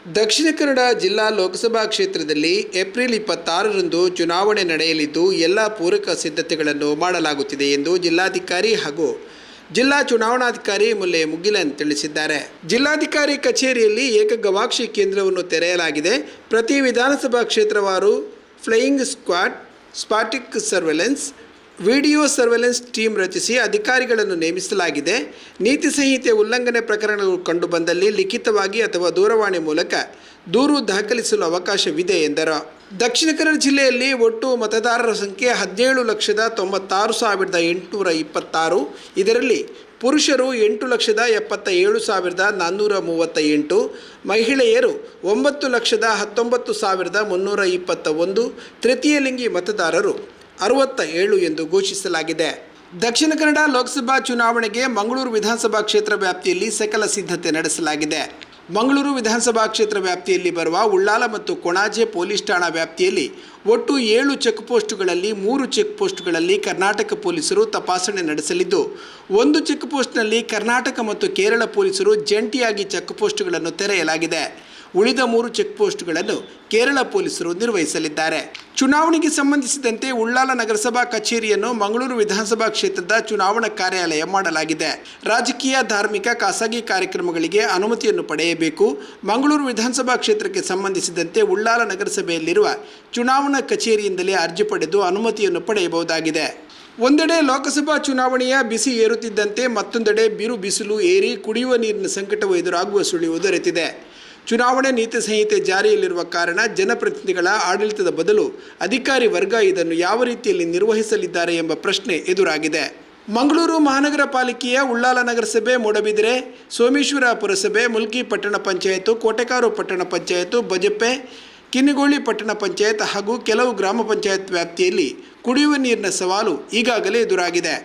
ದಕ್ಷಿಣ ಕನ್ನಡ ಜಿಲ್ಲಾ ಲೋಕಸಭಾ ಕ್ಷೇತ್ರದಲ್ಲಿ ಏಪ್ರಿಲ್ 26ರಂದು ಚುನಾವಣೆ ನಡೆಯಲಿದ್ದು ಎಲ್ಲ ಪೂರಕ ಸಿದ್ಧತೆಗಳನ್ನು ಮಾಡಲಾಗುತ್ತಿದೆ ಎಂದು ಜಿಲ್ಲಾಧಿಕಾರಿ ಹಾಗೂ ಜಿಲ್ಲಾ ಚುನಾವಣಾಧಿಕಾರಿ ಮುಲ್ಲೆ ಮುಗಿಲನ್ ತಿಳಿಸಿದ್ದಾರೆ. ಜಿಲ್ಲಾಧಿಕಾರಿ ಕಚೇರಿಯಲ್ಲಿ ಏಕಗವಾಕ್ಷಿ ಕೇಂದ್ರವನ್ನು ತೆರೆಯಲಾಗಿದೆ. ಪ್ರತಿ ವಿಧಾನಸಭಾ ಕ್ಷೇತ್ರವಾರು flying squad, static surveillance, video surveillance team ರಚಿಸಿ ಅಧಿಕಾರಿಗಳನ್ನು ನೇಮಿಸಲಾಗಿದೆ. ನೀತಿ ಸಂಹಿತೆ ಉಲ್ಲಂಘನೆ ಪ್ರಕರಣಗಳು ಕಂಡುಬಂದಲ್ಲಿ ಲಿಖಿತವಾಗಿ ಅಥವಾ ದೂರವಾಣಿ ಮೂಲಕ ದೂರು ದಾಖಲಿಸಲು ಅವಕಾಶವಿದೆ ಎಂದರು. ದಕ್ಷಿಣ ಕನ್ನಡ ಜಿಲ್ಲೆಯಲ್ಲಿ ಒಟ್ಟು ಮತದಾರರ ಸಂಖ್ಯೆ 17,16,826. ಇದರಲ್ಲಿ ಪುರುಷರು 8,77,438, ಮಹಿಳೆಯರು 9,19,321, ತೃತೀಯ ಲಿಂಗಿ ಮತದಾರರು 67 ಎಂದು ಘೋಷಿಸಲಾಗಿದೆ. ದಕ್ಷಿಣ ಕನ್ನಡ ಲೋಕಸಭಾ ಚುನಾವಣೆಗೆ ಮಂಗಳೂರು ವಿಧಾನಸಭಾ ಕ್ಷೇತ್ರ ವ್ಯಾಪ್ತಿಯಲ್ಲಿ ಸಕಲ ಸಿದ್ಧತೆ ನಡೆಸಲಾಗಿದೆ. ಮಂಗಳೂರು ವಿಧಾನಸಭಾ ಕ್ಷೇತ್ರ ವ್ಯಾಪ್ತಿಯಲ್ಲಿ ಬರುವ ಉಳ್ಳಾಲ ಮತ್ತು ಕೊಣಾಜೆ ಪೊಲೀಸ್ ಠಾಣಾ ವ್ಯಾಪ್ತಿಯಲ್ಲಿ ಒಟ್ಟು 7 ಚೆಕ್ಪೋಸ್ಟ್ಗಳಲ್ಲಿ 3 ಚೆಕ್ಪೋಸ್ಟ್ಗಳಲ್ಲಿ ಕರ್ನಾಟಕ ಪೊಲೀಸರು ತಪಾಸಣೆ ನಡೆಸಲಿದ್ದು, ಒಂದು ಚೆಕ್ಪೋಸ್ಟ್ನಲ್ಲಿ ಕರ್ನಾಟಕ ಮತ್ತು ಕೇರಳ ಪೊಲೀಸರು ಜಂಟಿಯಾಗಿ ಚೆಕ್ಪೋಸ್ಟ್ಗಳನ್ನು ತೆರೆಯಲಾಗಿದೆ. ಉಳಿದ 3 ಚೆಕ್ಪೋಸ್ಟ್ಗಳನ್ನು ಕೇರಳ ಪೊಲೀಸರು ನಿರ್ವಹಿಸಲಿದ್ದಾರೆ. ಚುನಾವಣೆಗೆ ಸಂಬಂಧಿಸಿದಂತೆ ಉಳ್ಳಾಲ ನಗರಸಭಾ ಕಚೇರಿಯನ್ನು ಮಂಗಳೂರು ವಿಧಾನಸಭಾ ಕ್ಷೇತ್ರದ ಚುನಾವಣಾ ಕಾರ್ಯಾಲಯ ಮಾಡಲಾಗಿದೆ. ರಾಜಕೀಯ, ಧಾರ್ಮಿಕ, ಖಾಸಗಿ ಕಾರ್ಯಕ್ರಮಗಳಿಗೆ ಅನುಮತಿಯನ್ನು ಪಡೆಯಬೇಕು. ಮಂಗಳೂರು ವಿಧಾನಸಭಾ ಕ್ಷೇತ್ರಕ್ಕೆ ಸಂಬಂಧಿಸಿದಂತೆ ಉಳ್ಳಾಲ ನಗರಸಭೆಯಲ್ಲಿರುವ ಚುನಾವಣಾ ಕಚೇರಿಯಿಂದಲೇ ಅರ್ಜಿ ಪಡೆದು ಅನುಮತಿಯನ್ನು ಪಡೆಯಬಹುದಾಗಿದೆ. ಒಂದೆಡೆ ಲೋಕಸಭಾ ಚುನಾವಣೆಯ ಬಿಸಿ ಏರುತ್ತಿದ್ದಂತೆ ಮತ್ತೊಂದೆಡೆ ಬಿರು ಬಿಸಿಲು ಏರಿ ಕುಡಿಯುವ ನೀರಿನ ಸಂಕಟವು ಎದುರಾಗುವ ಸುಳಿವು ದೊರೆತಿದೆ. ಚುನಾವಣೆ ನೀತಿ ಸಂಹಿತೆ ಜಾರಿಯಲ್ಲಿರುವ ಕಾರಣ ಜನಪ್ರತಿನಿಧಿಗಳ ಆಡಳಿತದ ಬದಲು ಅಧಿಕಾರಿ ವರ್ಗ ಇದನ್ನು ಯಾವ ರೀತಿಯಲ್ಲಿ ನಿರ್ವಹಿಸಲಿದ್ದಾರೆ ಎಂಬ ಪ್ರಶ್ನೆ ಎದುರಾಗಿದೆ. ಮಂಗಳೂರು ಮಹಾನಗರ ಪಾಲಿಕೆಯ ಉಳ್ಳಾಲ ನಗರಸಭೆ, ಮೂಡಬಿದಿರೆ, ಸೋಮೇಶ್ವರ ಪುರಸಭೆ, ಮುಲ್ಕಿ ಪಟ್ಟಣ ಪಂಚಾಯತ್, ಕೋಟೆಕಾರು ಪಟ್ಟಣ ಪಂಚಾಯತ್, ಬಜಪೆ, ಕಿನ್ನಿಗೋಳಿ ಪಟ್ಟಣ ಪಂಚಾಯತ್ ಹಾಗೂ ಕೆಲವು ಗ್ರಾಮ ಪಂಚಾಯತ್ ವ್ಯಾಪ್ತಿಯಲ್ಲಿ ಕುಡಿಯುವ ನೀರಿನ ಸವಾಲು ಈಗಾಗಲೇ ಎದುರಾಗಿದೆ.